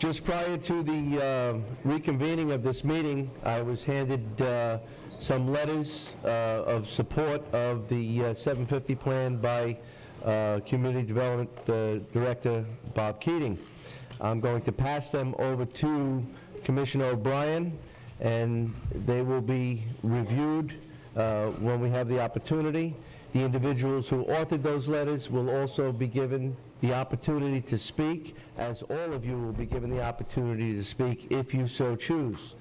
Just prior to the reconvening of this meeting, I was handed some letters of support of the 750 plan by Community Development Director Bob Keating. I'm going to pass them over to Commissioner O'Brien, and they will be reviewed when we have the opportunity. The individuals who authored those letters will also be given the opportunity to speak, as all of you will be given the opportunity to speak if you so choose.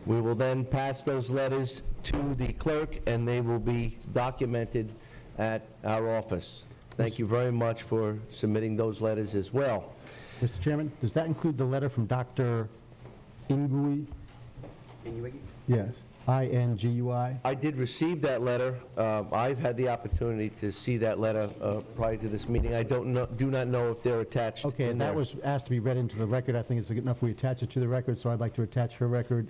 We will then pass those letters to the clerk, and they will be documented at our office. Thank you very much for submitting those letters as well. Mr. Chairman, does that include the letter from Dr. Ingui? Yes, I-N-G-U-I. I did receive that letter. I've had the opportunity to see that letter prior to this meeting. I do not know if they're attached. Okay, and that was asked to be read into the record. I think it's good enough we attach it to the record, so I'd like to attach her letter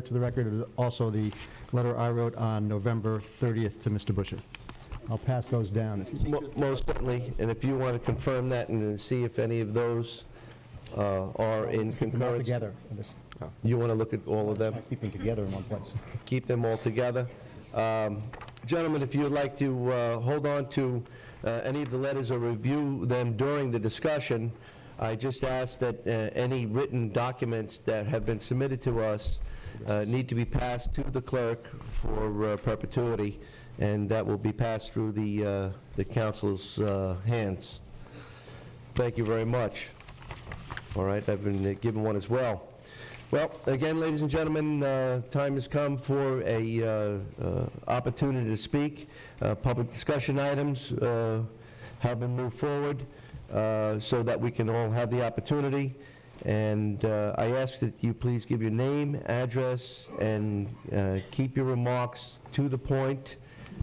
to the record, and also the letter I wrote on November 30th to Mr. Busher. I'll pass those down. Most certainly, and if you want to confirm that and see if any of those are in concurrence. Together. You want to look at all of them? Keep them together in one place. Keep them all together. Gentlemen, if you would like to hold on to any of the letters or review them during the discussion, I just ask that any written documents that have been submitted to us need to be passed to the clerk for perpetuity, and that will be passed through the council's hands. Thank you very much. All right, I've been given one as well. Well, again, ladies and gentlemen, time has come for a opportunity to speak. Public discussion items have been moved forward so that we can all have the opportunity. And I ask that you please give your name, address, and keep your remarks to the point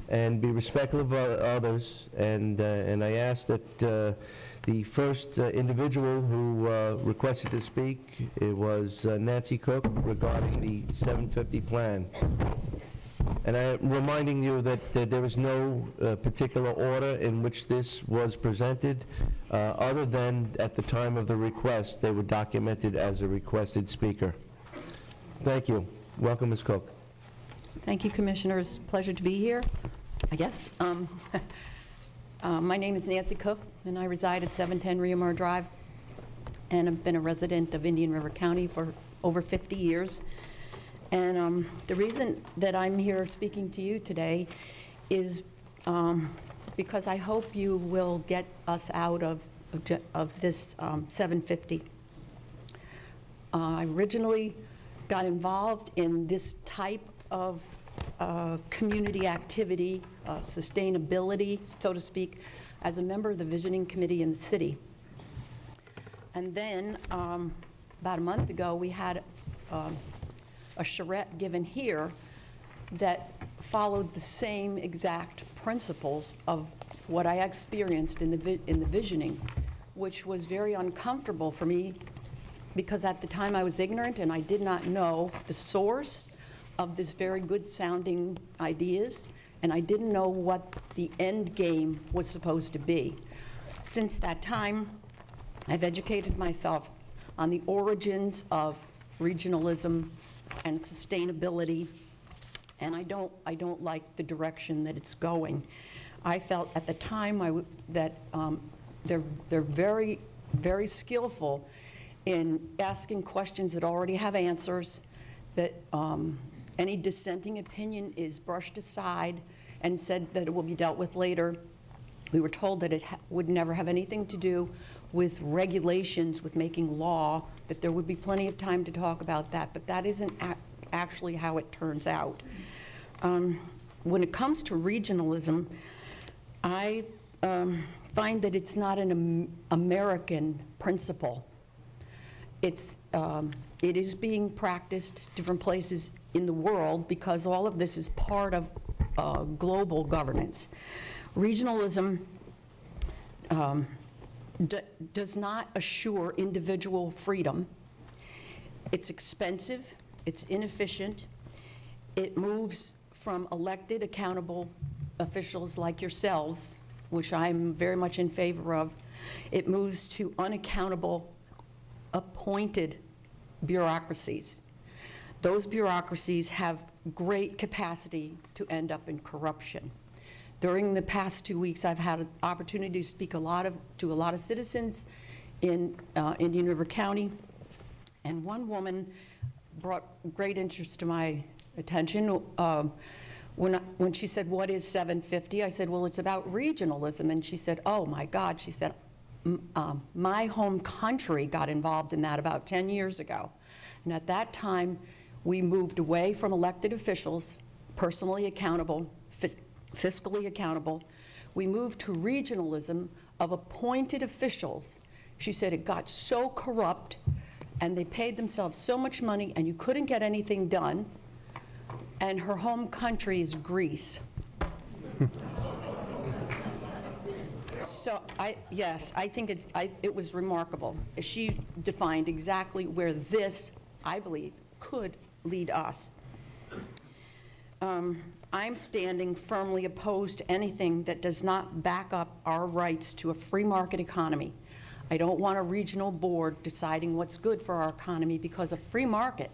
and be respectful of others. And I ask that the first individual who requested to speak, it was Nancy Cook, regarding the 750 plan. And I'm reminding you that there was no particular order in which this was presented, other than at the time of the request, they were documented as a requested speaker. Thank you. Welcome, Ms. Cook. Thank you, Commissioners. Pleasure to be here, I guess. My name is Nancy Cook, and I reside at 710 Riamar Drive, and I've been a resident of Indian River County for over 50 years. And the reason that I'm here speaking to you today is because I hope you will get us out of this 750. I originally got involved in this type of community activity, sustainability, so to speak, as a member of the visioning committee in the city. And then about a month ago, we had a charrette given here that followed the same exact principles of what I experienced in the visioning, which was very uncomfortable for me because at the time I was ignorant and I did not know the source of this very good sounding ideas, and I didn't know what the end game was supposed to be. Since that time, I've educated myself on the origins of regionalism and sustainability, and I don't like the direction that it's going. I felt at the time that they're very, very skillful in asking questions that already have answers, that any dissenting opinion is brushed aside and said that it will be dealt with later. We were told that it would never have anything to do with regulations, with making law, that there would be plenty of time to talk about that, but that isn't actually how it turns out. When it comes to regionalism, I find that it's not an American principle. It is being practiced different places in the world because all of this is part of global governance. Regionalism does not assure individual freedom. It's expensive, it's inefficient, it moves from elected, accountable officials like yourselves, which I'm very much in favor of. It moves to unaccountable appointed bureaucracies. Those bureaucracies have great capacity to end up in corruption. During the past 2 weeks, I've had an opportunity to speak to a lot of citizens in Indian River County, and one woman brought great interest to my attention. When she said, "What is 750?" I said, "Well, it's about regionalism." And she said, "Oh my God," she said, "my home country got involved in that about 10 years ago. And at that time, we moved away from elected officials, personally accountable, fiscally accountable. We moved to regionalism of appointed officials." She said it got so corrupt and they paid themselves so much money and you couldn't get anything done. And her home country is Greece. So I think it was remarkable. She defined exactly where this, I believe, could lead us. I'm standing firmly opposed to anything that does not back up our rights to a free market economy. I don't want a regional board deciding what's good for our economy, because a free market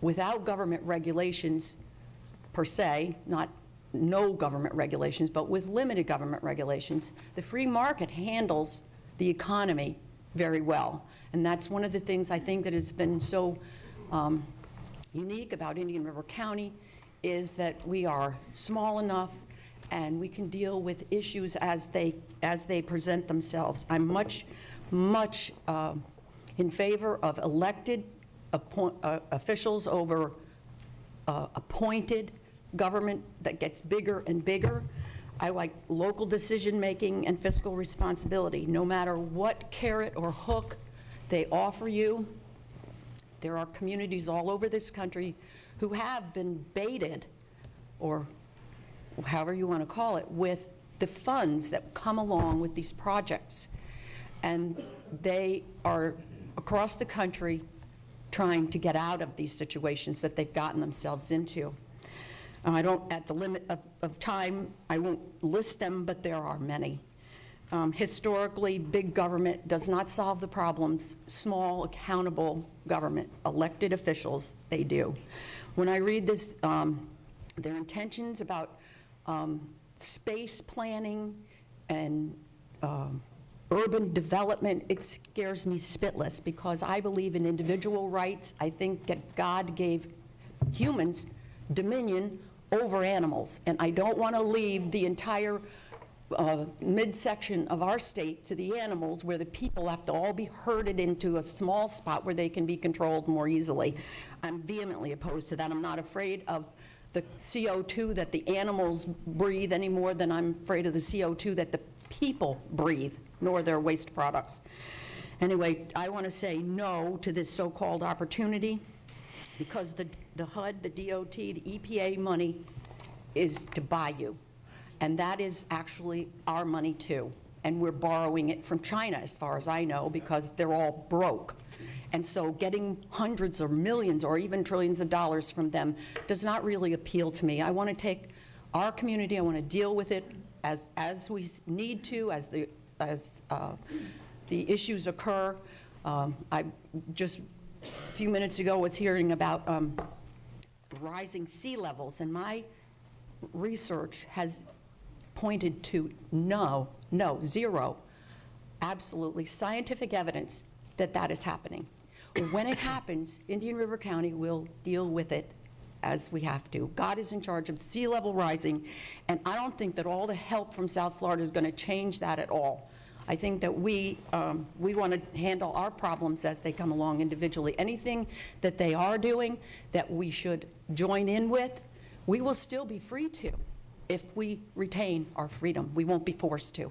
without government regulations per se, not no government regulations, but with limited government regulations, the free market handles the economy very well. And that's one of the things I think that has been so unique about Indian River County, is that we are small enough and we can deal with issues as they present themselves. I'm much in favor of elected officials over appointed government that gets bigger and bigger. I like local decision-making and fiscal responsibility. No matter what carrot or hook they offer you, there are communities all over this country who have been baited, or however you want to call it, with the funds that come along with these projects. And they are across the country trying to get out of these situations that they've gotten themselves into. I don't, at the limit of time, I won't list them, but there are many. Historically, big government does not solve the problems. Small, accountable government, elected officials, they do. When I read this, their intentions about space planning and urban development, it scares me spitless, because I believe in individual rights. I think that God gave humans dominion over animals, and I don't want to leave the entire midsection of our state to the animals, where the people have to all be herded into a small spot where they can be controlled more easily. I'm vehemently opposed to that. I'm not afraid of the CO2 that the animals breathe any more than I'm afraid of the CO2 that the people breathe, nor their waste products. Anyway, I want to say no to this so-called opportunity, because the HUD, the DOT, the EPA money is to buy you. And that is actually our money too. And we're borrowing it from China, as far as I know, because they're all broke. And so getting hundreds or millions or even trillions of dollars from them does not really appeal to me. I want to take our community, I want to deal with it as we need to, as the issues occur. I just a few minutes ago was hearing about rising sea levels, and my research has pointed to zero, absolutely scientific evidence that that is happening. When it happens, Indian River County will deal with it as we have to. God is in charge of sea level rising, and I don't think that all the help from South Florida is going to change that at all. I think that we want to handle our problems as they come along individually. Anything that they are doing that we should join in with, we will still be free to if we retain our freedom. We won't be forced to.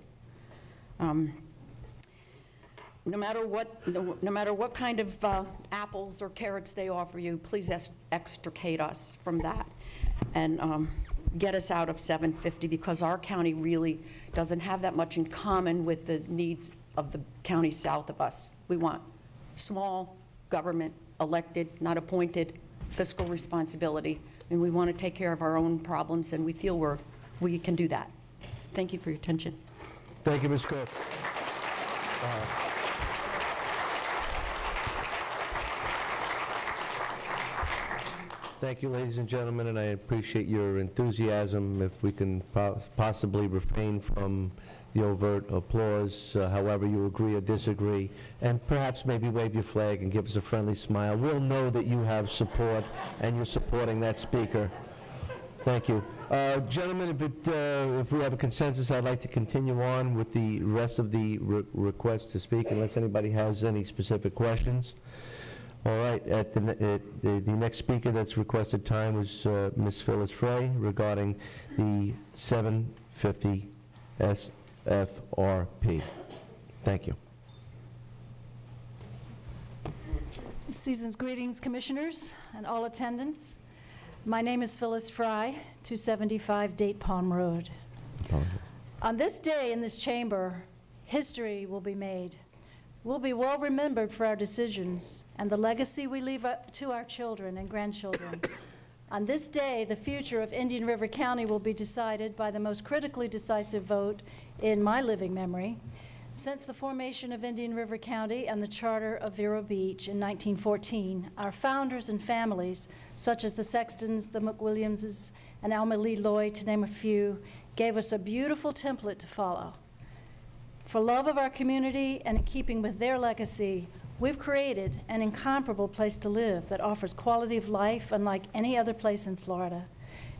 No matter what kind of apples or carrots they offer you, please extricate us from that and get us out of 750, because our county really doesn't have that much in common with the needs of the county south of us. We want small government, elected, not appointed, fiscal responsibility, and we want to take care of our own problems, and we feel we can do that. Thank you for your attention. Thank you, Ms. Cook. Thank you, ladies and gentlemen, and I appreciate your enthusiasm. If we can possibly refrain from the overt applause, however you agree or disagree, and perhaps maybe wave your flag and give us a friendly smile. We'll know that you have support and you're supporting that speaker. Thank you. Gentlemen, if we have a consensus, I'd like to continue on with the rest of the requests to speak, unless anybody has any specific questions. All right, the next speaker that's requested time was Ms. Phyllis Frey regarding the 750 SFRP. Thank you. Season's greetings, commissioners and all attendants. My name is Phyllis Fry, 275 Date Palm Road. On this day in this chamber, history will be made. We'll be well remembered for our decisions and the legacy we leave up to our children and grandchildren. On this day, the future of Indian River County will be decided by the most critically decisive vote in my living memory. Since the formation of Indian River County and the Charter of Vero Beach in 1914, our founders and families, such as the Sextons, the McWilliamses, and Alma Lee Lloyd, to name a few, gave us a beautiful template to follow. For love of our community and in keeping with their legacy, we've created an incomparable place to live that offers quality of life unlike any other place in Florida.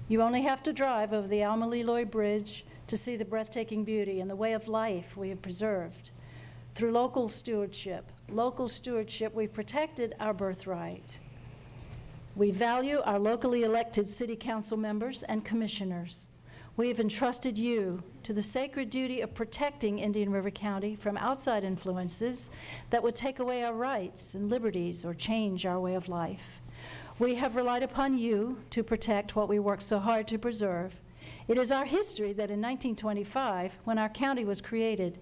You only have to drive over the Alma Lee Lloyd Bridge to see the breathtaking beauty and the way of life we have preserved. Through local stewardship, we've protected our birthright. We value our locally elected city council members and commissioners. We have entrusted you to the sacred duty of protecting Indian River County from outside influences that would take away our rights and liberties or change our way of life. We have relied upon you to protect what we work so hard to preserve. It is our history that in 1925, when our county was created,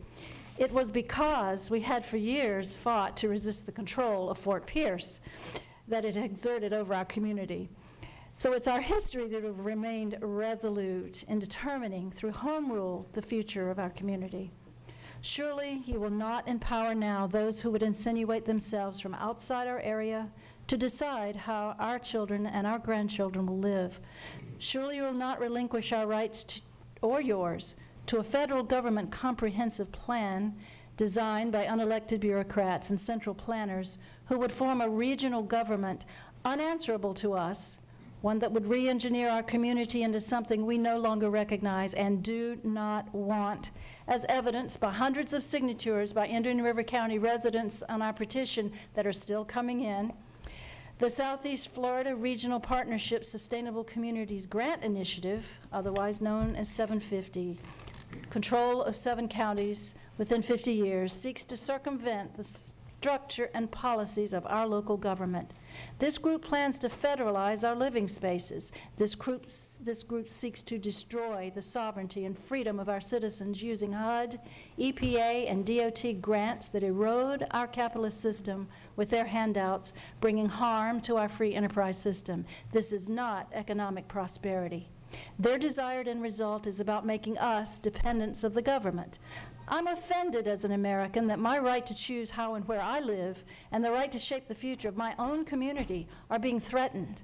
it was because we had for years fought to resist the control of Fort Pierce that it exerted over our community. So it's our history that have remained resolute in determining through home rule the future of our community. Surely you will not empower now those who would insinuate themselves from outside our area to decide how our children and our grandchildren will live. Surely you will not relinquish our rights or yours to a federal government comprehensive plan designed by unelected bureaucrats and central planners who would form a regional government unanswerable to us, one that would re-engineer our community into something we no longer recognize and do not want, as evidenced by hundreds of signatures by Indian River County residents on our petition that are still coming in. The Southeast Florida Regional Partnership Sustainable Communities Grant Initiative, otherwise known as 750, control of 7 counties within 50 years, seeks to circumvent the structure and policies of our local government. This group plans to federalize our living spaces. This group seeks to destroy the sovereignty and freedom of our citizens using HUD, EPA, and DOT grants that erode our capitalist system with their handouts, bringing harm to our free enterprise system. This is not economic prosperity. Their desired end result is about making us dependents of the government. I'm offended as an American that my right to choose how and where I live and the right to shape the future of my own community are being threatened.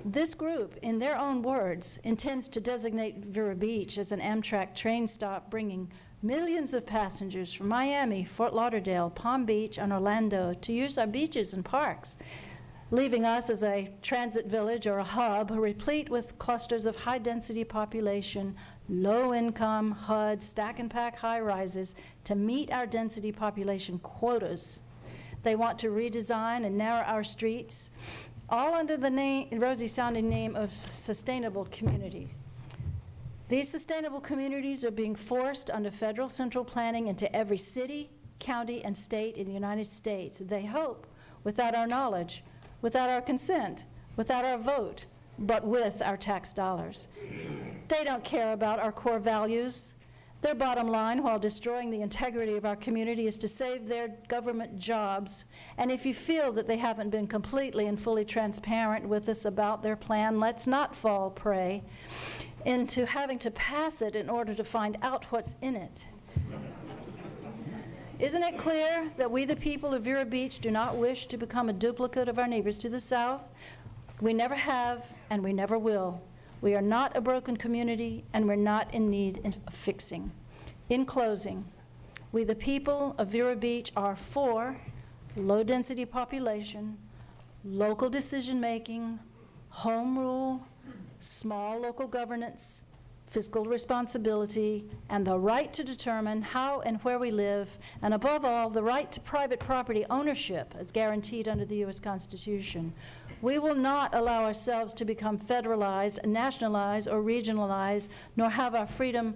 This group, in their own words, intends to designate Vero Beach as an Amtrak train stop bringing millions of passengers from Miami, Fort Lauderdale, Palm Beach, and Orlando to use our beaches and parks, leaving us as a transit village or a hub replete with clusters of high-density population, low-income, HUD, stack-and-pack high-rises to meet our density population quotas. They want to redesign and narrow our streets, all under the rosy-sounding name of sustainable communities. These sustainable communities are being forced under federal central planning into every city, county, and state in the United States. They hope, without our knowledge, without our consent, without our vote, but with our tax dollars. They don't care about our core values. Their bottom line, while destroying the integrity of our community, is to save their government jobs. And if you feel that they haven't been completely and fully transparent with us about their plan, let's not fall prey into having to pass it in order to find out what's in it. Isn't it clear that we, the people of Vero Beach, do not wish to become a duplicate of our neighbors to the south? We never have, and we never will. We are not a broken community, and we're not in need of fixing. In closing, we, the people of Vero Beach, are for low-density population, local decision-making, home rule, small local governance, fiscal responsibility, and the right to determine how and where we live, and above all, the right to private property ownership as guaranteed under the U.S. Constitution. We will not allow ourselves to become federalized, nationalized, or regionalized, nor have our freedom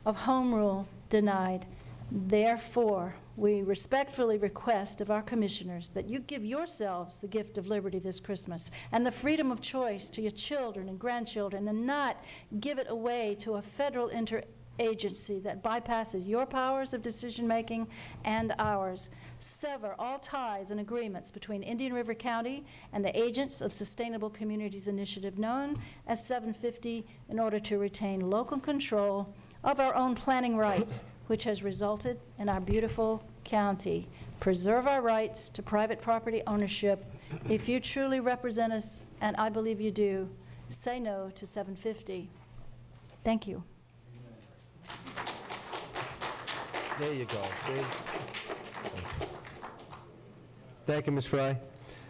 of home rule denied. Therefore, we respectfully request of our commissioners that you give yourselves the gift of liberty this Christmas and the freedom of choice to your children and grandchildren, and not give it away to a federal interagency that bypasses your powers of decision-making and ours. Sever all ties and agreements between Indian River County and the Agents of Sustainable Communities Initiative, known as 750, in order to retain local control of our own planning rights, which has resulted in our beautiful county. Preserve our rights to private property ownership. If you truly represent us, and I believe you do, say no to 750. Thank you. There you go. See? Thank you, Ms. Fry.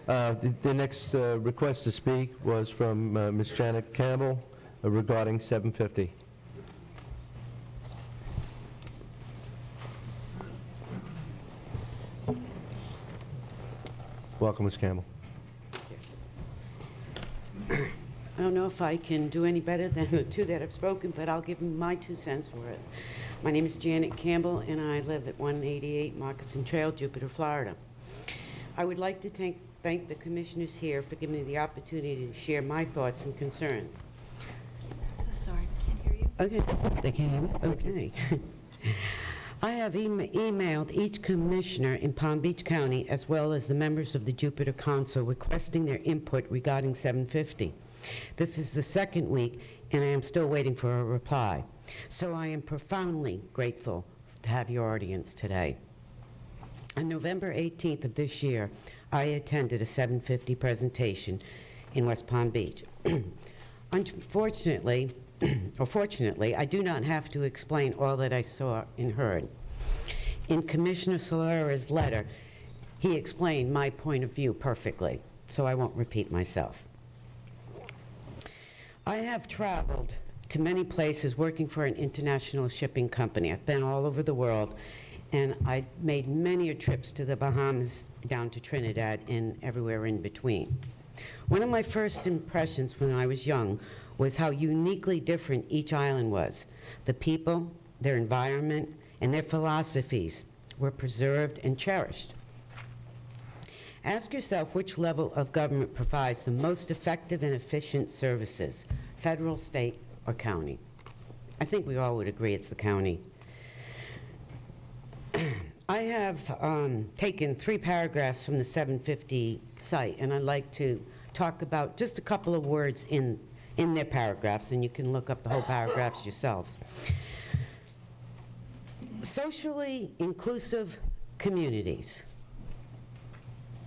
The next request to speak was from Ms. Janet Campbell regarding 750. Welcome, Ms. Campbell. I don't know if I can do any better than the two that have spoken, but I'll give them my 2 cents for it. My name is Janet Campbell, and I live at 188 Moccasin Trail, Jupiter, Florida. I would like to thank the commissioners here for giving me the opportunity to share my thoughts and concerns. So sorry, can't hear you. Okay, they can hear me? Okay. I have emailed each commissioner in Palm Beach County, as well as the members of the Jupiter Council, requesting their input regarding 750. This is the 2nd week, and I am still waiting for a reply. So I am profoundly grateful to have your audience today. On November 18th of this year, I attended a 750 presentation in West Palm Beach. Unfortunately, or fortunately, I do not have to explain all that I saw and heard. In Commissioner Solera's letter, he explained my point of view perfectly, so I won't repeat myself. I have traveled to many places working for an international shipping company. I've been all over the world, and I made many trips to the Bahamas, down to Trinidad, and everywhere in between. One of my first impressions when I was young was how uniquely different each island was. The people, their environment, and their philosophies were preserved and cherished. Ask yourself which level of government provides the most effective and efficient services, federal, state, or county. I think we all would agree it's the county. I have taken 3 paragraphs from the 750 site, and I'd like to talk about just a couple of words in their paragraphs, and you can look up the whole paragraphs yourself. Socially inclusive communities.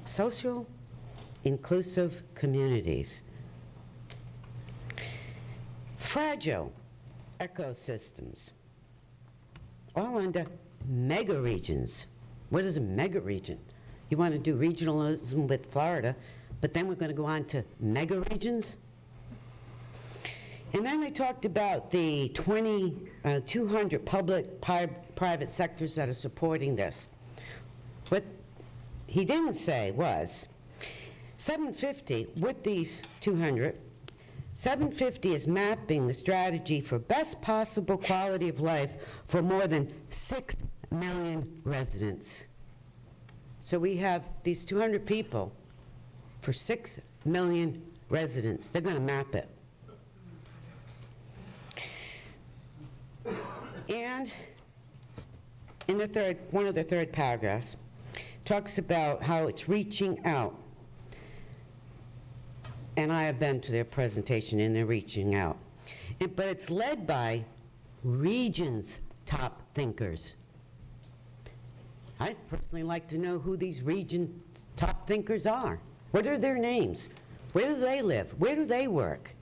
Social inclusive communities. Fragile ecosystems. All under mega regions. What is a mega region? You want to do regionalism with Florida, but then we're going to go on to mega regions? And then they talked about the 200 public-private sectors that are supporting this. What he didn't say was, 750, with these 200, 750 is mapping the strategy for best possible quality of life for more than 6 million residents. So we have these 200 people for 6 million residents. They're going to map it. And in the one of the third paragraphs, talks about how it's reaching out. And I have been to their presentation, and they're reaching out. But it's led by region's top thinkers. I'd personally like to know who these region top thinkers are. What are their names? Where do they live? Where do they work?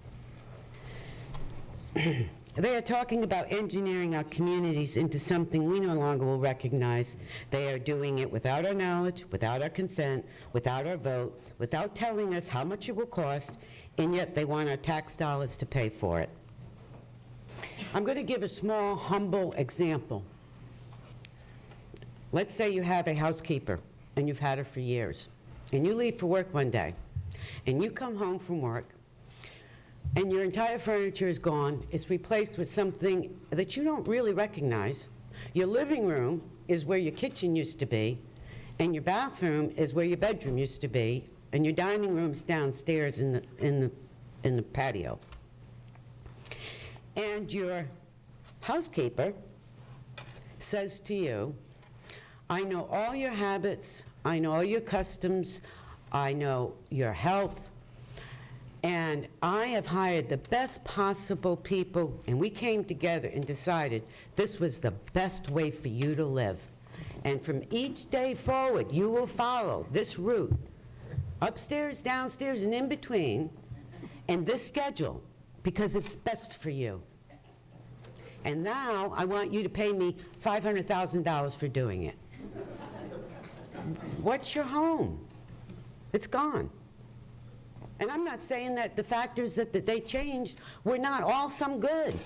They are talking about engineering our communities into something we no longer will recognize. They are doing it without our knowledge, without our consent, without our vote, without telling us how much it will cost, and yet they want our tax dollars to pay for it. I'm going to give a small, humble example. Let's say you have a housekeeper, and you've had her for years, and you leave for work one day, and you come home from work, and your entire furniture is gone. It's replaced with something that you don't really recognize. Your living room is where your kitchen used to be, and your bathroom is where your bedroom used to be, and your dining room's downstairs in the patio. And your housekeeper says to you, I know all your habits, I know all your customs, I know your health, and I have hired the best possible people, and we came together and decided this was the best way for you to live. And from each day forward, you will follow this route, upstairs, downstairs, and in between, and this schedule, because it's best for you. And now I want you to pay me $500,000 for doing it. What's your home? It's gone. And I'm not saying that the factors that they changed were not all some good.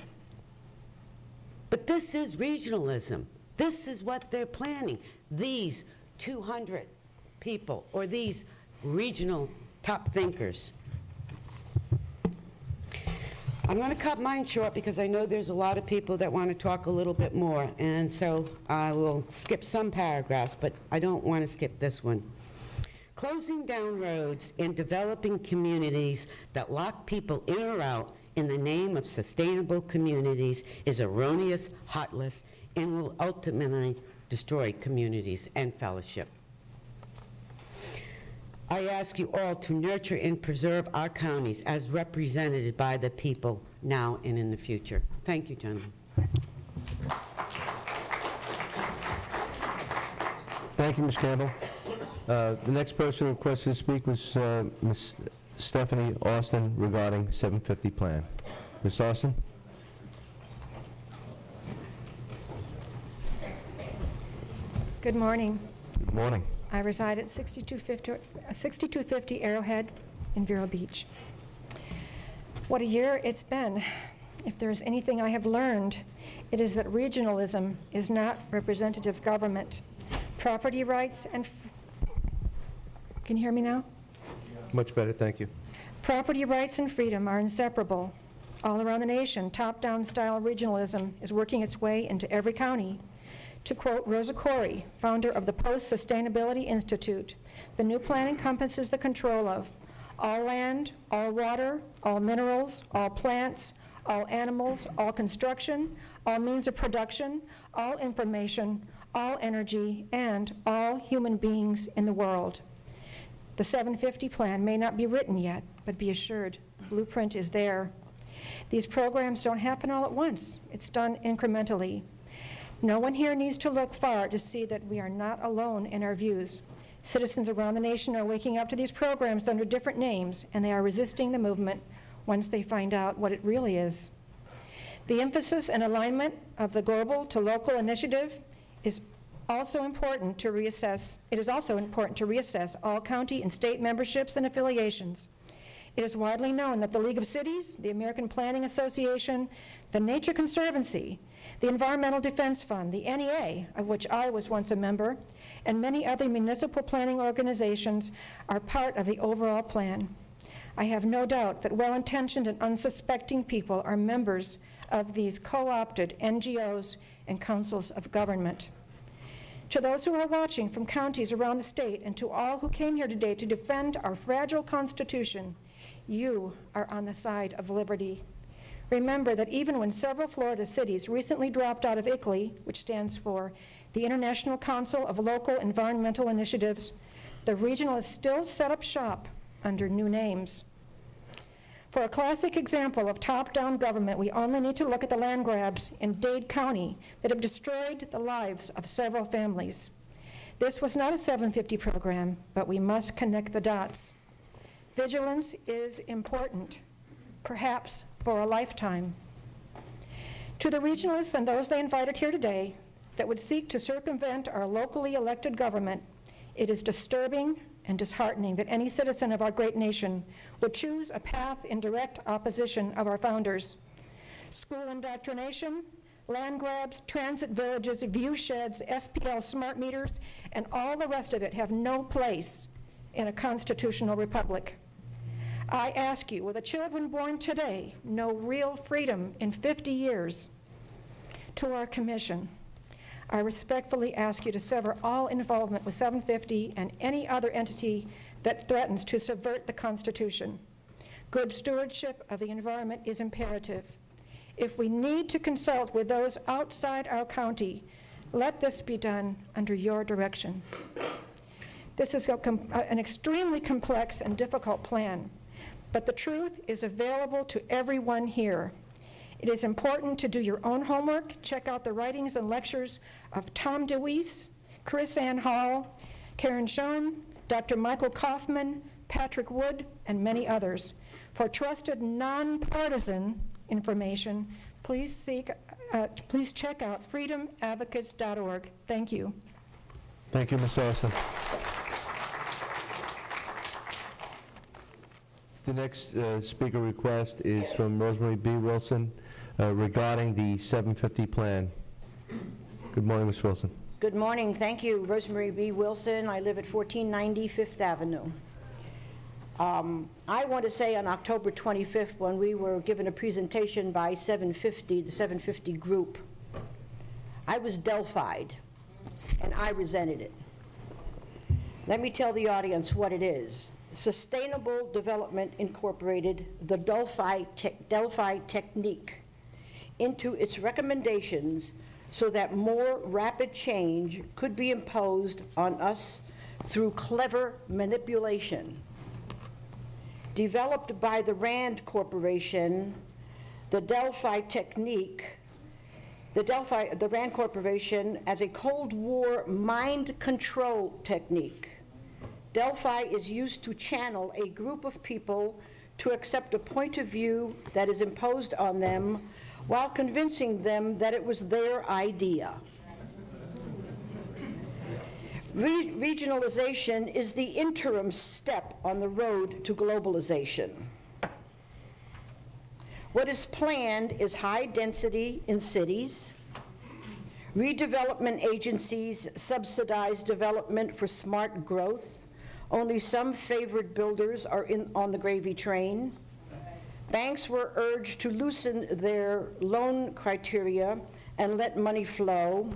But this is regionalism. This is what they're planning. These 200 people, or these regional top thinkers. I'm going to cut mine short because I know there's a lot of people that want to talk a little bit more, and so I will skip some paragraphs, but I don't want to skip this one. Closing down roads and developing communities that lock people in or out in the name of sustainable communities is erroneous, heartless, and will ultimately destroy communities and fellowship. I ask you all to nurture and preserve our counties as represented by the people now and in the future. Thank you, gentlemen. Thank you, Ms. Campbell. The next person who requested to speak was Ms. Stephanie Austin regarding 750 plan. Ms. Austin? Good morning. Good morning. I reside at 6250 Arrowhead in Vero Beach. What a year it's been. If there is anything I have learned, it is that regionalism is not representative government. Property rights and... Can you hear me now? Much better, thank you. Property rights and freedom are inseparable. All around the nation, top-down style regionalism is working its way into every county. To quote Rosa Corey, founder of the Post-Sustainability Institute, the new plan encompasses the control of all land, all water, all minerals, all plants, all animals, all construction, all means of production, all information, all energy, and all human beings in the world. The 750 plan may not be written yet, but be assured, the blueprint is there. These programs don't happen all at once. It's done incrementally. No one here needs to look far to see that we are not alone in our views. Citizens around the nation are waking up to these programs under different names, and they are resisting the movement once they find out what it really is. The emphasis and alignment of the global to local initiative is also important to reassess. It is also important to reassess all county and state memberships and affiliations. It is widely known that the League of Cities, the American Planning Association, the Nature Conservancy, the Environmental Defense Fund, the NEA, of which I was once a member, and many other municipal planning organizations are part of the overall plan. I have no doubt that well-intentioned and unsuspecting people are members of these co-opted NGOs and councils of government. To those who are watching from counties around the state, and to all who came here today to defend our fragile Constitution, you are on the side of liberty. Remember that even when several Florida cities recently dropped out of ICLEI, which stands for the International Council of Local Environmental Initiatives, the regionalists still set up shop under new names. For a classic example of top-down government, we only need to look at the land grabs in Dade County that have destroyed the lives of several families. This was not a 750 program, but we must connect the dots. Vigilance is important, perhaps for a lifetime. To the regionalists and those they invited here today that would seek to circumvent our locally elected government, it is disturbing and disheartening that any citizen of our great nation would choose a path in direct opposition of our founders. School indoctrination, land grabs, transit villages, view sheds, FPL smart meters, and all the rest of it have no place in a constitutional republic. I ask you, will the children born today know real freedom in 50 years? To our commission, I respectfully ask you to sever all involvement with 750 and any other entity that threatens to subvert the Constitution. Good stewardship of the environment is imperative. If we need to consult with those outside our county, let this be done under your direction. This is an extremely complex and difficult plan, but the truth is available to everyone here. It is important to do your own homework, check out the writings and lectures of Tom DeWeese, Chris Ann Hall, Karen Schoen, Dr. Michael Kaufman, Patrick Wood, and many others. For trusted, nonpartisan information, please check out freedomadvocates.org. Thank you. Thank you, Ms. Olson. The next speaker request is from Rosemary B. Wilson regarding the 750 plan. Good morning, Ms. Wilson. Good morning. Thank you. Rosemary B. Wilson. I live at 1490 Fifth Avenue. I want to say on October 25th, when we were given a presentation by 750, the 750 group, I was Delphied, and I resented it. Let me tell the audience what it is. Sustainable Development Incorporated the Delphi technique into its recommendations so that more rapid change could be imposed on us through clever manipulation. Developed by the Rand Corporation, the Delphi technique, the Rand Corporation as a Cold War mind control technique. Delphi is used to channel a group of people to accept a point of view that is imposed on them while convincing them that it was their idea. Regionalization is the interim step on the road to globalization. What is planned is high density in cities. Redevelopment agencies subsidize development for smart growth. Only some favored builders are on the gravy train. Banks were urged to loosen their loan criteria and let money flow.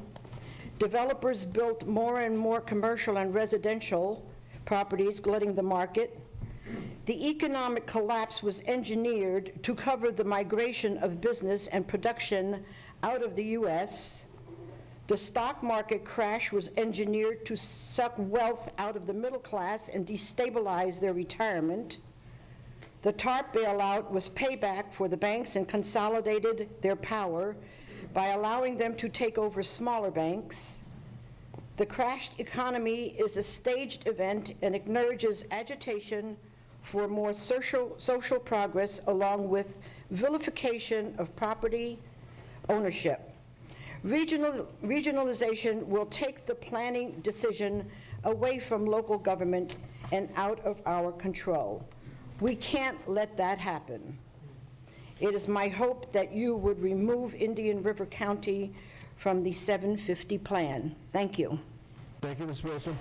Developers built more and more commercial and residential properties, glutting the market. The economic collapse was engineered to cover the migration of business and production out of the U.S. The stock market crash was engineered to suck wealth out of the middle class and destabilize their retirement. The TARP bailout was payback for the banks and consolidated their power by allowing them to take over smaller banks. The crashed economy is a staged event and encourages agitation for more social progress along with vilification of property ownership. Regionalization will take the planning decision away from local government and out of our control. We can't let that happen. It is my hope that you would remove Indian River County from the 750 plan. Thank you. Thank you, Ms. Wilson.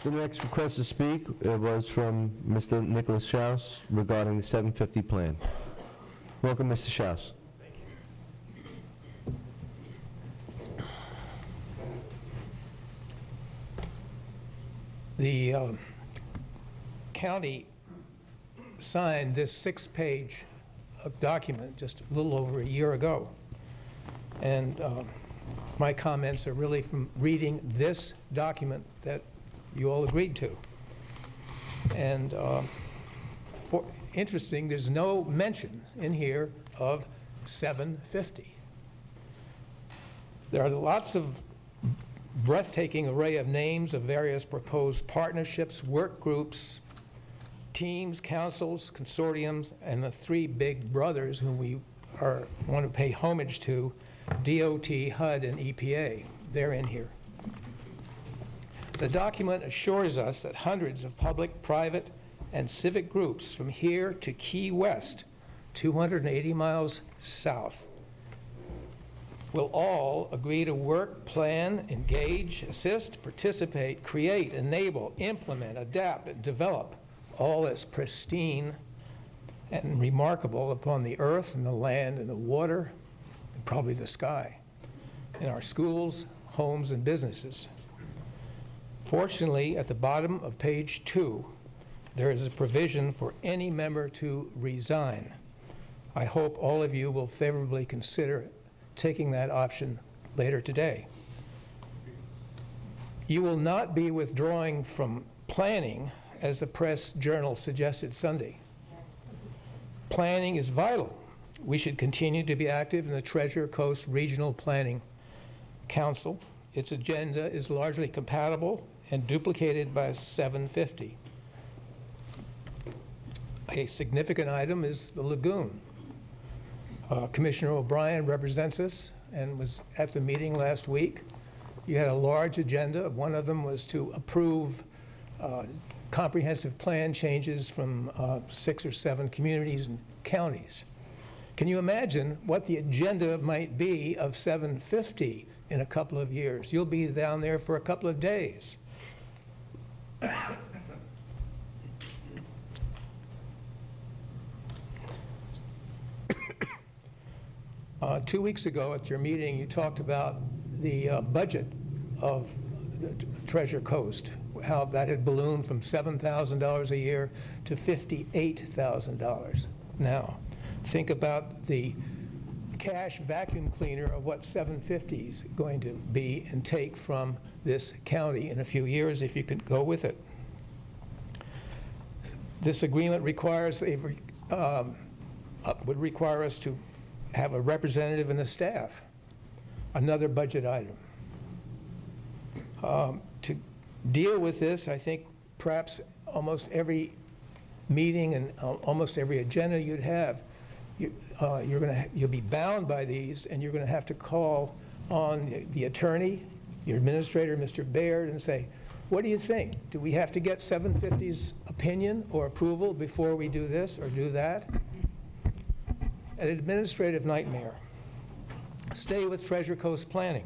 The next request to speak was from Mr. Nicholas Schaus regarding the 750 plan. Welcome, Mr. Schaus. The county signed this 6-page document just a little over a year ago. And my comments are really from reading this document that you all agreed to. And interesting, there's no mention in here of 750. There are lots of breathtaking array of names of various proposed partnerships, work groups, teams, councils, consortiums, and the three big brothers whom we want to pay homage to, DOT, HUD, and EPA. They're in here. The document assures us that hundreds of public, private, and civic groups from here to Key West, 280 miles south, will all agree to work, plan, engage, assist, participate, create, enable, implement, adapt, and develop, all as pristine and remarkable upon the earth and the land and the water and probably the sky, in our schools, homes, and businesses. Fortunately, at the bottom of page 2, there is a provision for any member to resign. I hope all of you will favorably consider taking that option later today. You will not be withdrawing from planning, as the Press Journal suggested Sunday. Planning is vital. We should continue to be active in the Treasure Coast Regional Planning Council. Its agenda is largely compatible and duplicated by 750. A significant item is the lagoon. Commissioner O'Brien represents us and was at the meeting last week. You had a large agenda. One of them was to approve comprehensive plan changes from 6 or 7 communities and counties. Can you imagine what the agenda might be of 750 in a couple of years? You'll be down there for a couple of days. 2 weeks ago at your meeting, you talked about the budget of the Treasure Coast, how that had ballooned from $7,000 a year to $58,000 now. Think about the cash vacuum cleaner of what 750 is going to be and take from this county in a few years if you could go with it. This agreement requires would require us to have a representative and a staff, another budget item. To deal with this, I think perhaps almost every meeting and almost every agenda you'd have, you'll be bound by these, and you're going to have to call on the attorney, your administrator, Mr. Baird, and say, what do you think? Do we have to get 750's opinion or approval before we do this or do that? An administrative nightmare. Stay with Treasure Coast Planning.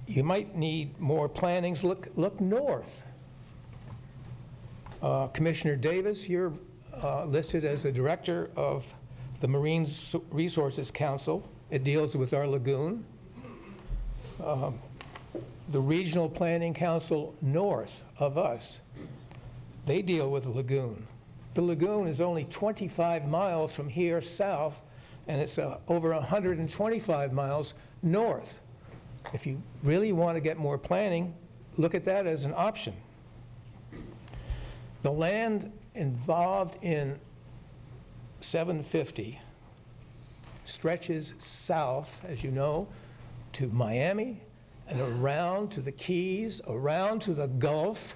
You might need more plannings. Look north. Commissioner Davis, you're listed as the director of the Marine Resources Council. It deals with our lagoon. The Regional Planning Council north of us, they deal with the lagoon. The lagoon is only 25 miles from here south, and it's over 125 miles north. If you really want to get more planning, look at that as an option. The land involved in 750 stretches south, as you know, to Miami and around to the Keys, around to the Gulf,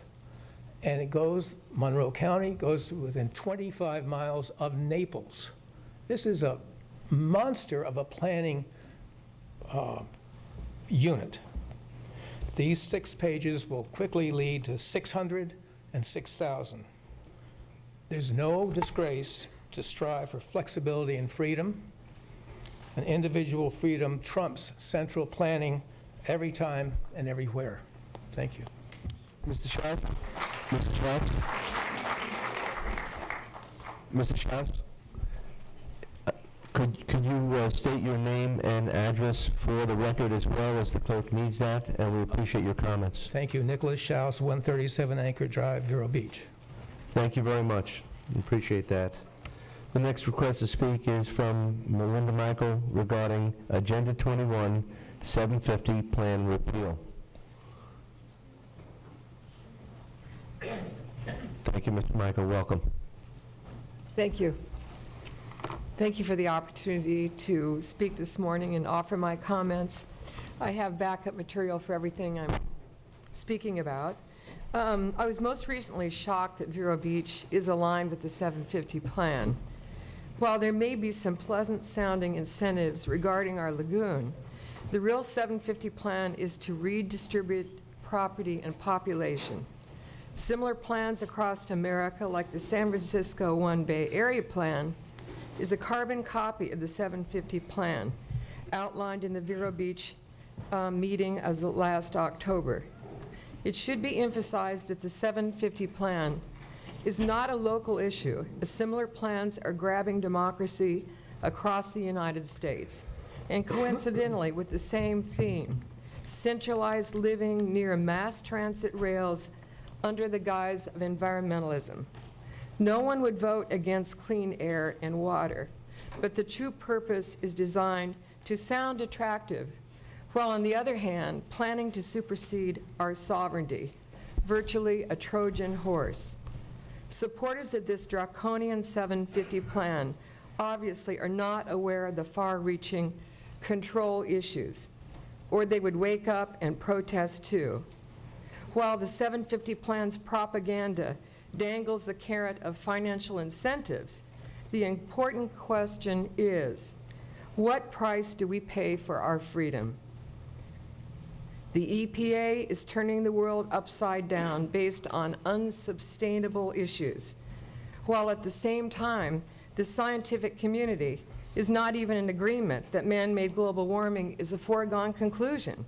and it goes, Monroe County goes to within 25 miles of Naples. This is a monster of a planning unit. These 6 pages will quickly lead to 600 and 6,000. There's no disgrace to strive for flexibility and freedom. And individual freedom trumps central planning every time and everywhere. Thank you. Mr. Sharp? Mr. Sharp? Mr. Sharp? Could you state your name and address for the record as well, as the clerk needs that, and we appreciate your comments. Thank you. Nicholas Schaus, 137 Anchor Drive, Vero Beach. Thank you very much. We appreciate that. The next request to speak is from Melinda Michael regarding Agenda 21, 750 Plan Repeal. Thank you, Mr. Michael. Welcome. Thank you. Thank you for the opportunity to speak this morning and offer my comments. I have backup material for everything I'm speaking about. I was most recently shocked that Vero Beach is aligned with the 750 plan. While there may be some pleasant-sounding incentives regarding our lagoon, the real 750 plan is to redistribute property and population. Similar plans across America, like the San Francisco One Bay Area Plan, is a carbon copy of the 750 plan outlined in the Vero Beach meeting as of last October. It should be emphasized that the 750 plan is not a local issue, as similar plans are grabbing democracy across the United States. And coincidentally, with the same theme, centralized living near mass transit rails under the guise of environmentalism. No one would vote against clean air and water, but the true purpose is designed to sound attractive, while on the other hand, planning to supersede our sovereignty, virtually a Trojan horse. Supporters of this draconian 750 plan obviously are not aware of the far-reaching control issues, or they would wake up and protest too. While the 750 plan's propaganda dangles the carrot of financial incentives, the important question is, what price do we pay for our freedom? The EPA is turning the world upside down based on unsustainable issues, while at the same time, the scientific community is not even in agreement that man-made global warming is a foregone conclusion.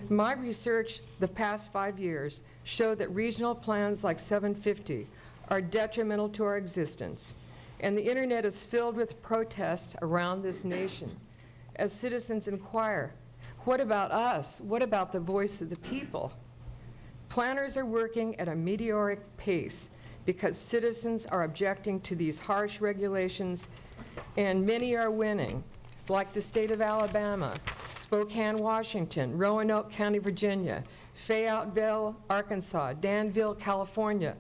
My research the past 5 years show that regional plans like 750 are detrimental to our existence, and the internet is filled with protests around this nation as citizens inquire, what about us? What about the voice of the people? Planners are working at a meteoric pace because citizens are objecting to these harsh regulations, and many are winning, like the state of Alabama, Spokane, Washington, Roanoke County, Virginia, Fayetteville, Arkansas, Danville, California,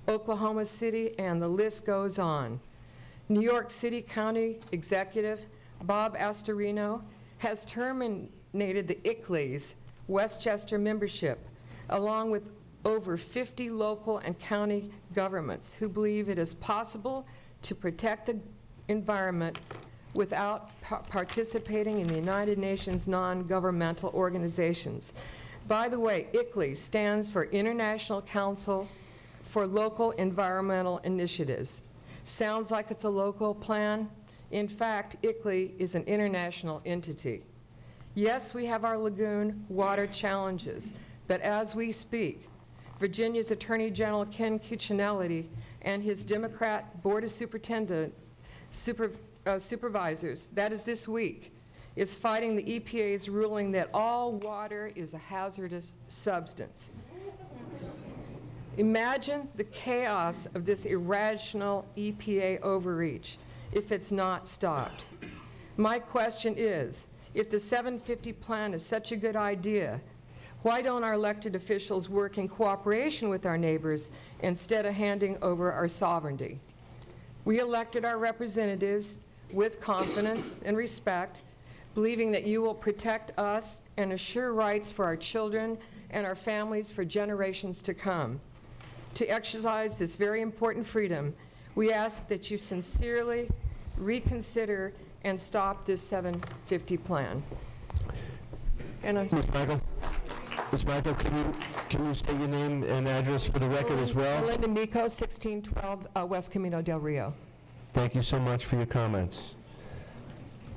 Oklahoma City, and the list goes on. New York City County Executive Bob Astorino has terminated the ICLEI's Westchester membership, along with over 50 local and county governments who believe it is possible to protect the environment without participating in the United Nations non-governmental organizations. By the way, ICLEI stands for International Council for Local Environmental Initiatives. Sounds like it's a local plan? In fact, ICLEI is an international entity. Yes, we have our lagoon water challenges, but as we speak, Virginia's Attorney General Ken Cuccinelli and his Democrat Board of Supervisors, that is this week, is fighting the EPA's ruling that all water is a hazardous substance. Imagine the chaos of this irrational EPA overreach if it's not stopped. My question is, if the 750 plan is such a good idea, why don't our elected officials work in cooperation with our neighbors instead of handing over our sovereignty? We elected our representatives with confidence and respect, believing that you will protect us and assure rights for our children and our families for generations to come. To exercise this very important freedom, we ask that you sincerely reconsider and stop this 750 plan. And Ms. Michael, can you state your name and address for the record as well? Linda Miko, 1612 West Camino del Rio. Thank you so much for your comments.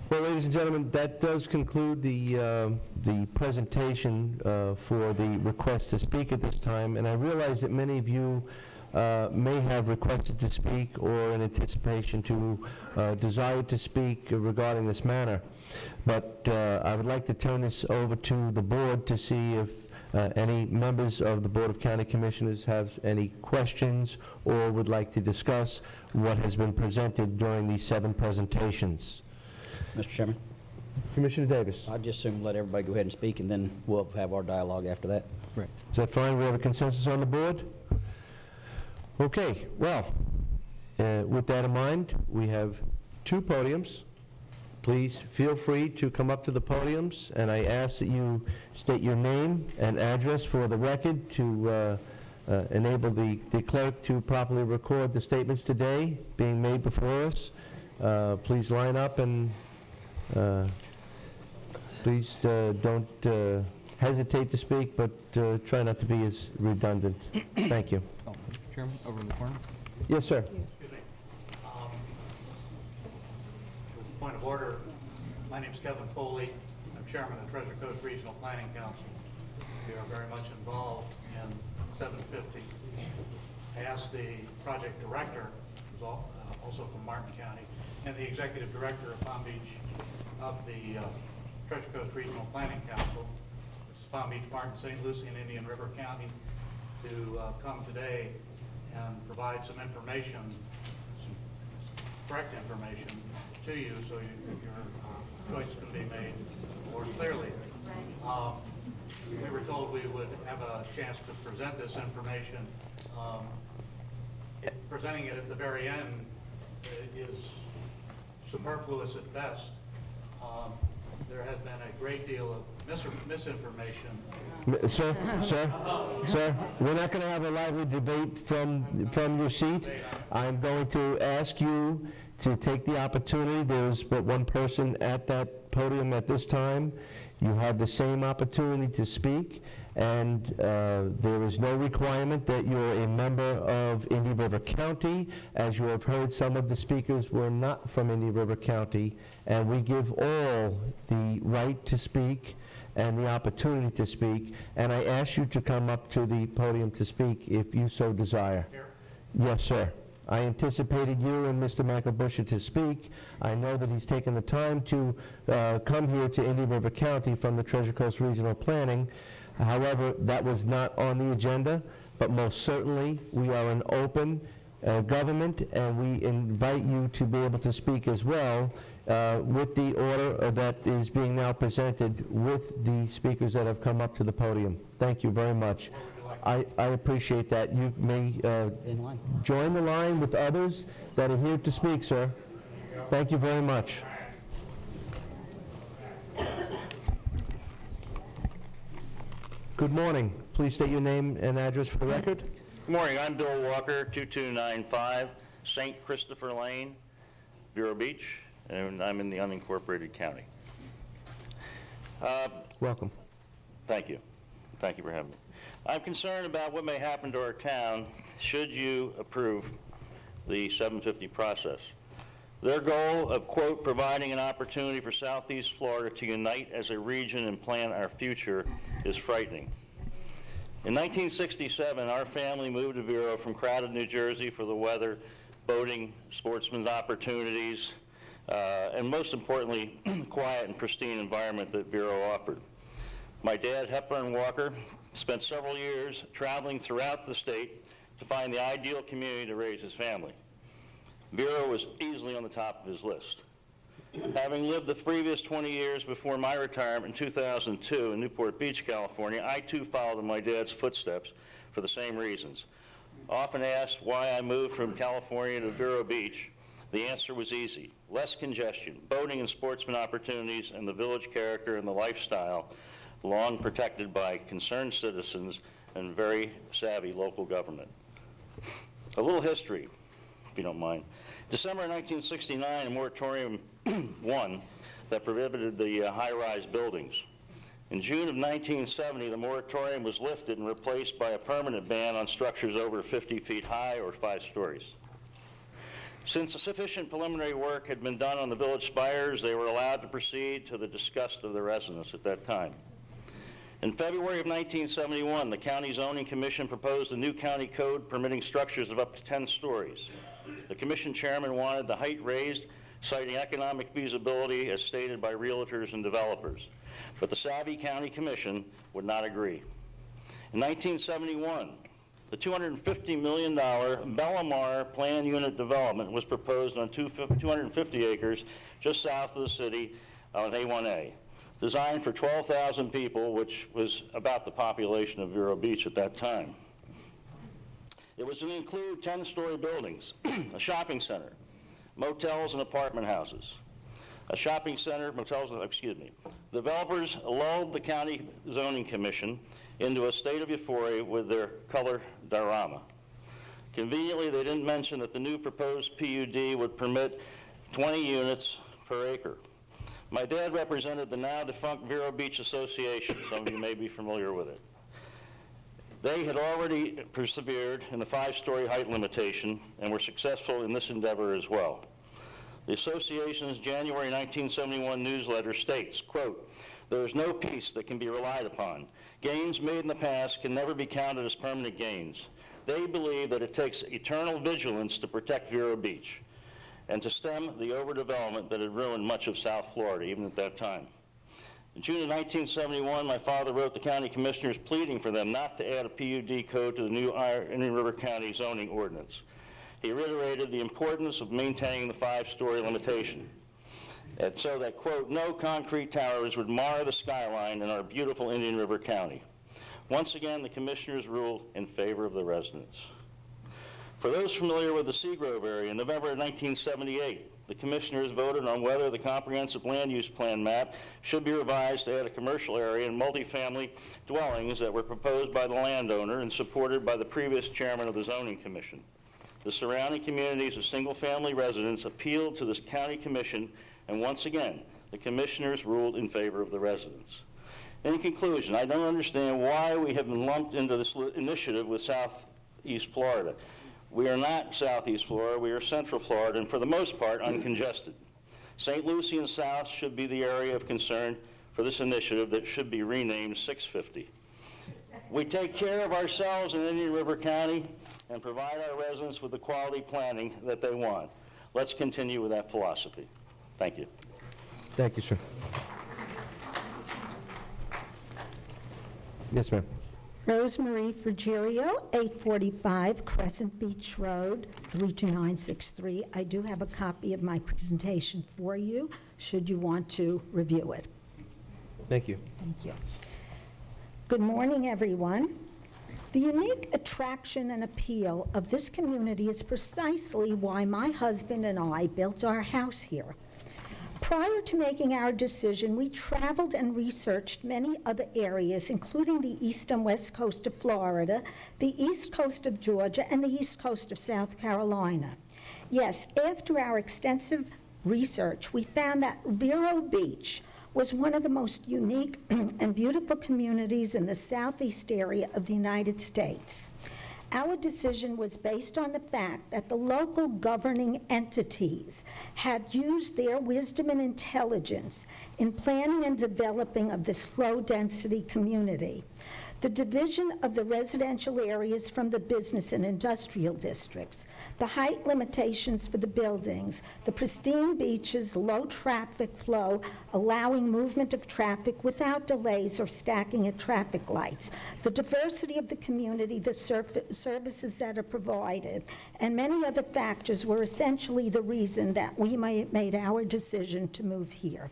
Well, ladies and gentlemen, that does conclude the presentation for the request to speak at this time, and I realize that many of you may have requested to speak or in anticipation to desire to speak regarding this matter. But I would like to turn this over to the board to see if any members of the Board of County Commissioners have any questions or would like to discuss what has been presented during these 7 presentations. Mr. Chairman, Commissioner Davis. I'd just assume let everybody go ahead and speak, and then we'll have our dialogue after that. Right. Is that fine? We have a consensus on the board? Okay, well, with that in mind, we have 2 podiums, please feel free to come up to the podiums, and I ask that you state your name and address for the record to enable the clerk to properly record the statements today being made before us. Please line up and please don't hesitate to speak, but try not to be as redundant. Thank you. Oh, Mr. Chairman, over in the corner. Yes, sir. Excuse me. Point of order. My name is Kevin Foley. I'm chairman of Treasure Coast Regional Planning Council. We are very much involved in 750. I asked the project director, who's also from Martin County, and the executive director of Palm Beach, of the Treasure Coast Regional Planning Council, which is Palm Beach, Martin, St. Lucie, and Indian River County, to come today and provide some information, some correct information to you so your choice can be made more clearly. We were told we would have a chance to present this information. Presenting it at the very end is superfluous at best. There has been a great deal of misinformation. Sir, we're not going to have a lively debate from your seat. I'm going to ask you to take the opportunity. There's but one person at that podium at this time. You have the same opportunity to speak, and there is no requirement that you're a member of Indian River County. As you have heard, some of the speakers were not from Indian River County, and we give all the right to speak and the opportunity to speak, and I ask you to come up to the podium to speak if you so desire. Here. Yes, sir. I anticipated you and Mr. McElbusha to speak. I know that he's taken the time to come here to Indian River County from the Treasure Coast Regional Planning. However, that was not on the agenda, but most certainly we are an open government, and we invite you to be able to speak as well with the order that is being now presented with the speakers that have come up to the podium. Thank you very much. I appreciate that. You may join the line with others that are here to speak, sir. Thank you very much. Good morning. Please state your name and address for the record. Good morning. I'm Bill Walker, 2295 St. Christopher Lane, Vero Beach, and I'm in the unincorporated county. Welcome. Thank you. Thank you for having me. I'm concerned about what may happen to our town should you approve the 750 process. Their goal of, quote, providing an opportunity for Southeast Florida to unite as a region and plan our future is frightening. In 1967, our family moved to Vero from crowded New Jersey for the weather, boating, sportsmen's opportunities, and most importantly, quiet and pristine environment that Vero offered. My dad, Hepburn Walker, spent several years traveling throughout the state to find the ideal community to raise his family. Vero was easily on the top of his list. Having lived the previous 20 years before my retirement in 2002 in Newport Beach, California, I too followed in my dad's footsteps for the same reasons. Often asked why I moved from California to Vero Beach, the answer was easy. Less congestion, boating and sportsman opportunities, and the village character and the lifestyle long protected by concerned citizens and very savvy local government. A little history, if you don't mind. December 1969, a moratorium won that prohibited the high-rise buildings. In June of 1970, the moratorium was lifted and replaced by a permanent ban on structures over 50 feet high or 5 stories. Since sufficient preliminary work had been done on the village spires, they were allowed to proceed to the disgust of the residents at that time. In February of 1971, the County Zoning Commission proposed a new county code permitting structures of up to 10 stories. The commission chairman wanted the height raised, citing economic feasibility as stated by realtors and developers. But the savvy county commission would not agree. In 1971, the $250 million Bellamar plan unit development was proposed on 250 acres just south of the city on A1A. Designed for 12,000 people, which was about the population of Vero Beach at that time. It was to include 10-story buildings, a shopping center, motels, and apartment houses. a shopping center, motels, Developers lulled the County Zoning Commission into a state of euphoria with their color diorama. Conveniently, they didn't mention that the new proposed PUD would permit 20 units per acre. My dad represented the now defunct Vero Beach Association. Some of you may be familiar with it. They had already persevered in the 5-story height limitation and were successful in this endeavor as well. The association's January 1971 newsletter states, quote, "There is no peace that can be relied upon. Gains made in the past can never be counted as permanent gains. They believe that it takes eternal vigilance to protect Vero Beach and to stem the overdevelopment that had ruined much of South Florida, even at that time." In June of 1971, my father wrote the county commissioners pleading for them not to add a PUD code to the new Indian River County zoning ordinance. He reiterated the importance of maintaining the 5-story limitation, and so that, quote, "no concrete towers would mar the skyline in our beautiful Indian River County." Once again, the commissioners ruled in favor of the residents. For those familiar with the Seagrove area, in November of 1978, the commissioners voted on whether the comprehensive land use plan map should be revised to add a commercial area and multifamily dwellings that were proposed by the landowner and supported by the previous chairman of the zoning commission. The surrounding communities of single-family residents appealed to the county commission, and once again, the commissioners ruled in favor of the residents. In conclusion, I don't understand why we have been lumped into this initiative with Southeast Florida. We are not Southeast Florida, we are Central Florida, and for the most part, uncongested. St. Lucie and South should be the area of concern for this initiative that should be renamed 650. We take care of ourselves in Indian River County and provide our residents with the quality planning that they want. Let's continue with that philosophy. Thank you. Thank you, sir. Yes, ma'am. Rosemarie Frigerio, 845 Crescent Beach Road, 32963. I do have a copy of my presentation for you, should you want to review it. Thank you. Thank you. Good morning, everyone. The unique attraction and appeal of this community is precisely why my husband and I built our house here. Prior to making our decision, we traveled and researched many other areas, including the east and west coast of Florida, the east coast of Georgia, and the east coast of South Carolina. Yes, after our extensive research, we found that Vero Beach was one of the most unique and beautiful communities in the southeast area of the United States. Our decision was based on the fact that the local governing entities had used their wisdom and intelligence in planning and developing of this low-density community. The division of the residential areas from the business and industrial districts, the height limitations for the buildings, the pristine beaches, low traffic flow, allowing movement of traffic without delays or stacking at traffic lights, the diversity of the community, the services that are provided, and many other factors were essentially the reason that we made our decision to move here.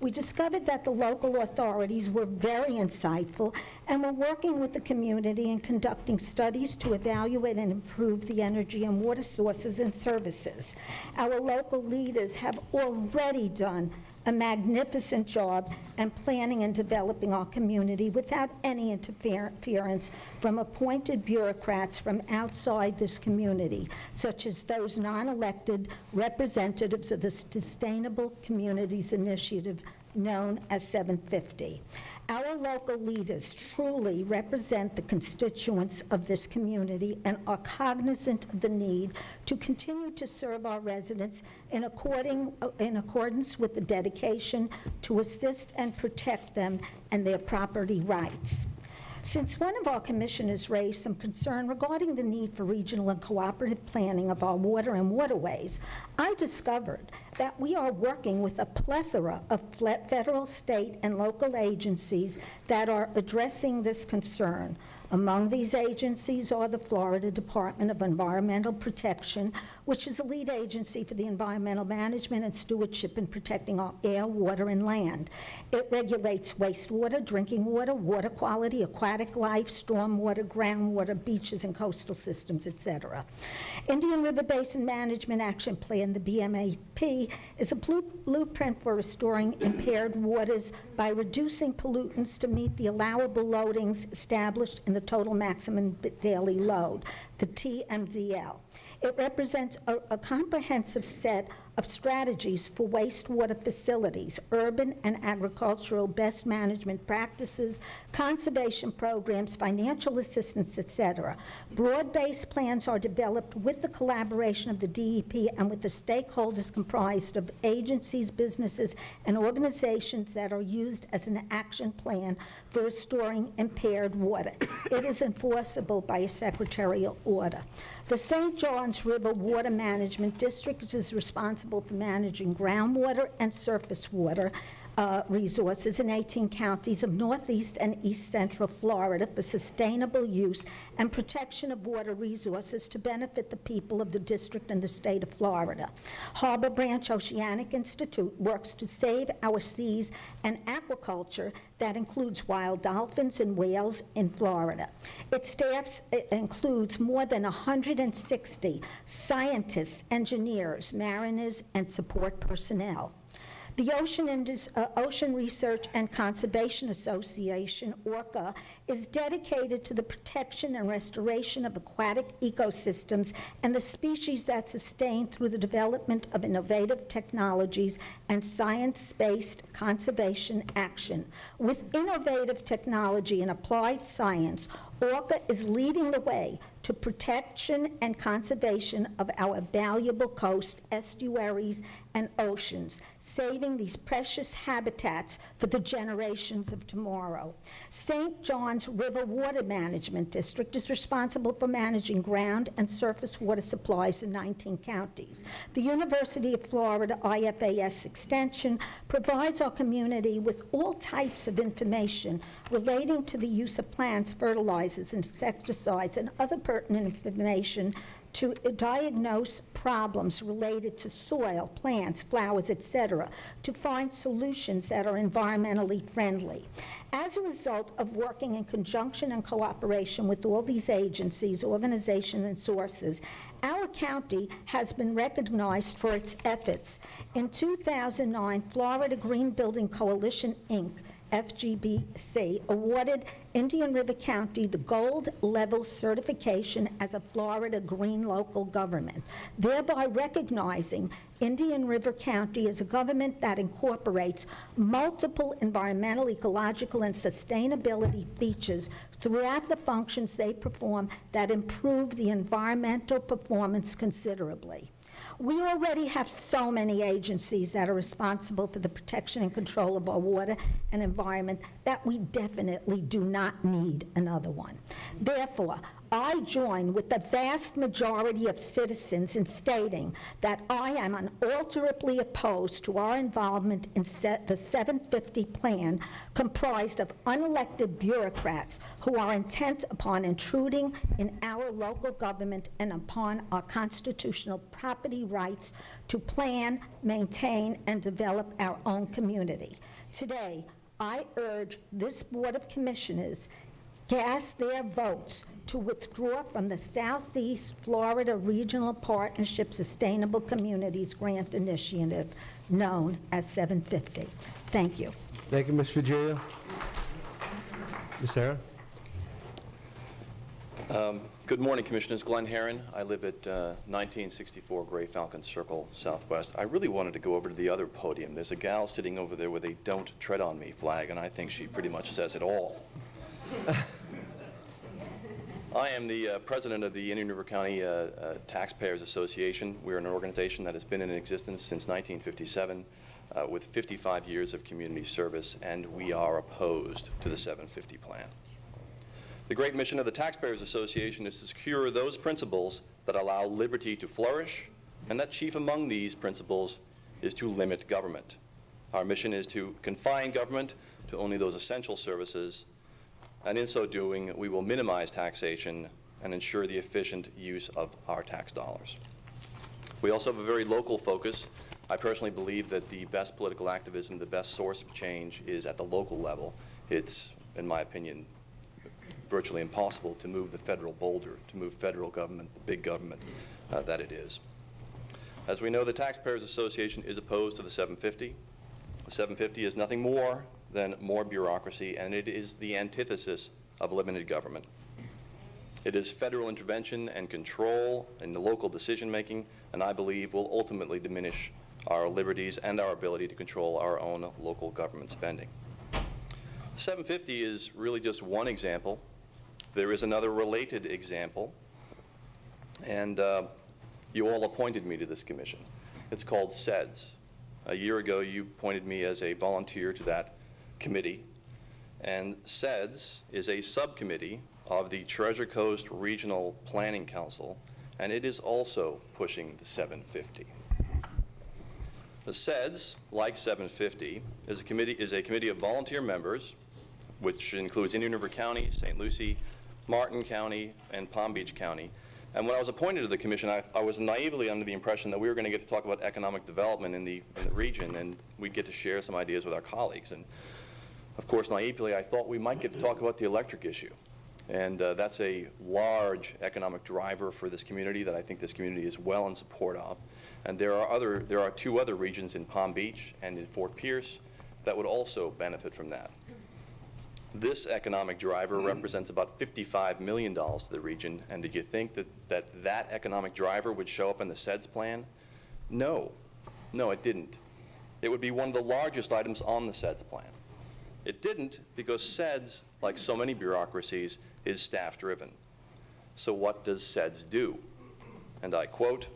We discovered that the local authorities were very insightful and were working with the community and conducting studies to evaluate and improve the energy and water sources and services. Our local leaders have already done a magnificent job in planning and developing our community without any interference from appointed bureaucrats from outside this community, such as those non-elected representatives of the Sustainable Communities Initiative known as 750. Our local leaders truly represent the constituents of this community and are cognizant of the need to continue to serve our residents in accordance with the dedication to assist and protect them and their property rights. Since one of our commissioners raised some concern regarding the need for regional and cooperative planning of our water and waterways, I discovered that we are working with a plethora of federal, state, and local agencies that are addressing this concern. Among these agencies are the Florida Department of Environmental Protection, which is a lead agency for the environmental management and stewardship in protecting our air, water, and land. It regulates wastewater, drinking water, water quality, aquatic life, stormwater, groundwater, beaches, and coastal systems, etc. Indian River Basin Management Action Plan, the BMAP, 750 is a blueprint for restoring impaired waters by reducing pollutants to meet the allowable loadings established in the total maximum daily load, the TMDL. It represents a comprehensive set of strategies for wastewater facilities, urban and agricultural best management practices, conservation programs, financial assistance, etc. Broad-based plans are developed with the collaboration of the DEP and with the stakeholders comprised of agencies, businesses, and organizations that are used as an action plan for restoring impaired water. It is enforceable by a secretarial order. The St. Johns River Water Management District is responsible for managing groundwater and surface water resources in 18 counties of northeast and east central Florida for sustainable use and protection of water resources to benefit the people of the district and the state of Florida. Harbor Branch Oceanic Institute works to save our seas and aquaculture that includes wild dolphins and whales in Florida. Its staff includes more than 160 scientists, engineers, mariners, and support personnel. The Ocean Research and Conservation Association, ORCA, is dedicated to the protection and restoration of aquatic ecosystems and the species that sustain through the development of innovative technologies and science-based conservation action. With innovative technology and applied science, ORCA is leading the way to protection and conservation of our valuable coast, estuaries, and oceans, saving these precious habitats for the generations of tomorrow. St. Johns River Water Management District is responsible for managing ground and surface water supplies in 19 counties. The University of Florida IFAS Extension provides our community with all types of information relating to the use of plants, fertilizers, insecticides, and other pertinent information to diagnose problems related to soil, plants, flowers, etc., to find solutions that are environmentally friendly. As a result of working in conjunction and cooperation with all these agencies, organizations, and sources, our county has been recognized for its efforts. In 2009, Florida Green Building Coalition, Inc., FGBC, awarded Indian River County the gold level certification as a Florida green local government, thereby recognizing Indian River County as a government that incorporates multiple environmental, ecological, and sustainability features throughout the functions they perform that improve the environmental performance considerably. We already have so many agencies that are responsible for the protection and control of our water and environment that we definitely do not need another one. Therefore, I join with the vast majority of citizens in stating that I am unalterably opposed to our involvement in the 750 plan comprised of unelected bureaucrats who are intent upon intruding in our local government and upon our constitutional property rights to plan, maintain, and develop our own community. Today, I urge this Board of Commissioners cast their votes to withdraw from the Southeast Florida Regional Partnership Sustainable Communities Grant Initiative, known as 750. Thank you. Thank you, Ms. Virgilio. Ms. Sarah? Good morning, Commissioners. Glenn Herron. I live at 1964 Gray Falcon Circle, Southwest. I really wanted to go over to the other podium. There's a gal sitting over there with a "Don't Tread on Me" flag, and I think she pretty much says it all. I am the president of the Indian River County Taxpayers Association. We're an organization that has been in existence since 1957 with 55 years of community service, and we are opposed to the 750 plan. The great mission of the Taxpayers Association is to secure those principles that allow liberty to flourish, and that chief among these principles is to limit government. Our mission is to confine government to only those essential services, and in so doing, we will minimize taxation and ensure the efficient use of our tax dollars. We also have a very local focus. I personally believe that the best political activism, the best source of change is at the local level. It's, in my opinion, virtually impossible to move the federal boulder, to move federal government, the big government that it is. As we know, the Taxpayers Association is opposed to the 750. The 750 is nothing more than more bureaucracy, and it is the antithesis of limited government. It is federal intervention and control in the local decision-making, and I believe will ultimately diminish our liberties and our ability to control our own local government spending. 750 is really just one example. There is another related example, and you all appointed me to this commission. It's called SEDS. A year ago, you appointed me as a volunteer to that committee, and SEDS is a subcommittee of the Treasure Coast Regional Planning Council, and it is also pushing the 750. The SEDS, like 750, is a committee of volunteer members, which includes Univers County, St. Lucie, Martin County, and Palm Beach County. And when I was appointed to the commission, I was naively under the impression that we were going to get to talk about economic development in the region, and we'd get to share some ideas with our colleagues. And of course, naively, I thought we might get to talk about the electric issue. And that's a large economic driver for this community that I think this community is well in support of. And there are two other regions in Palm Beach and in Fort Pierce that would also benefit from that. This economic driver represents about $55 million to the region, and did you think that economic driver would show up in the SEDS plan? No, it didn't. It would be one of the largest items on the SEDS plan. It didn't because SEDS, like so many bureaucracies, is staff-driven. So what does SEDS do? And I quote,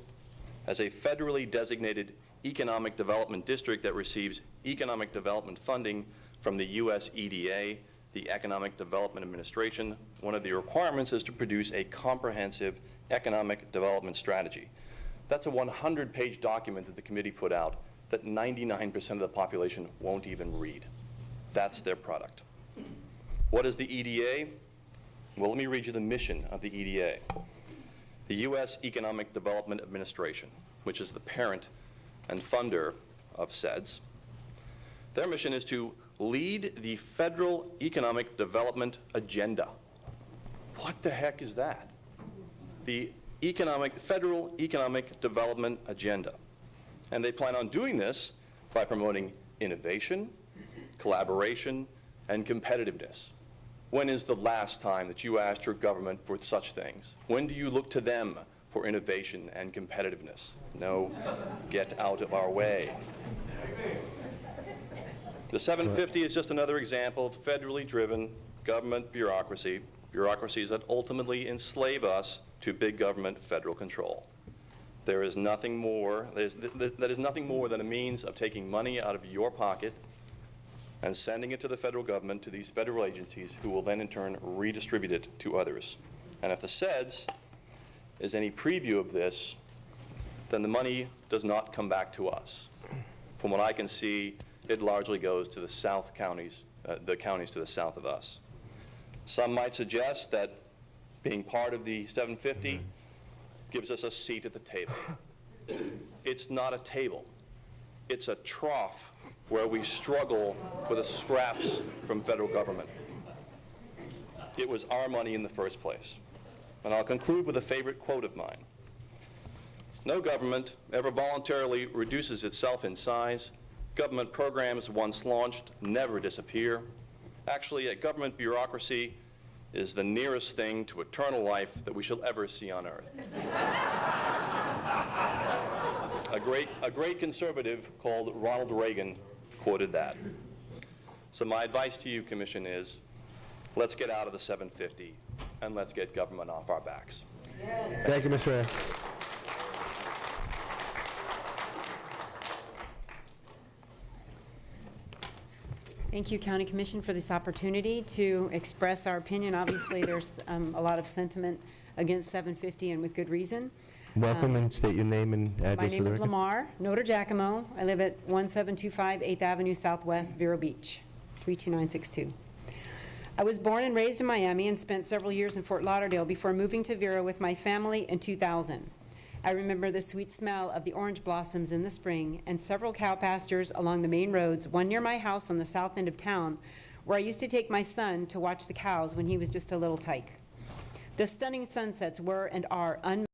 "As a federally designated economic development district that receives economic development funding from the U.S. EDA, the Economic Development Administration, one of the requirements is to produce a comprehensive economic development strategy." That's a 100-page document that the committee put out that 99% of the population won't even read. That's their product. What is the EDA? Well, let me read you the mission of the EDA. The U.S. Economic Development Administration, which is the parent and funder of SEDS, their mission is to lead the federal economic development agenda. What the heck is that? The federal economic development agenda. And they plan on doing this by promoting innovation, collaboration, and competitiveness. When is the last time that you asked your government for such things? When do you look to them for innovation and competitiveness? No, get out of our way. The 750 is just another example of federally driven government bureaucracies that ultimately enslave us to big government federal control. There is nothing more, that is nothing more than a means of taking money out of your pocket and sending it to the federal government, to these federal agencies, who will then in turn redistribute it to others. And if the SEDS is any preview of this, then the money does not come back to us. From what I can see, it largely goes to the south counties, the counties to the south of us. Some might suggest that being part of the 750 gives us a seat at the table. It's not a table. It's a trough where we struggle for the scraps from federal government. It was our money in the first place. And I'll conclude with a favorite quote of mine. "No government ever voluntarily reduces itself in size. Government programs once launched never disappear. Actually, a government bureaucracy is the nearest thing to eternal life that we shall ever see on earth." A great conservative called Ronald Reagan quoted that. So my advice to you, Commission, is let's get out of the 750 and let's get government off our backs. Yes. Thank you, Mr. Mayor. Thank you, County Commission, for this opportunity to express our opinion. Obviously, there's a lot of sentiment against 750, and with good reason. Welcome, and state your name and address. My name is Lamar Noter Giacomo. I live at 1725 8th Avenue Southwest, Vero Beach, 32962. I was born and raised in Miami and spent several years in Fort Lauderdale before moving to Vero with my family in 2000. I remember the sweet smell of the orange blossoms in the spring and several cow pastures along the main roads, one near my house on the south end of town, where I used to take my son to watch the cows when he was just a little tyke. The stunning sunsets were and are unmatched.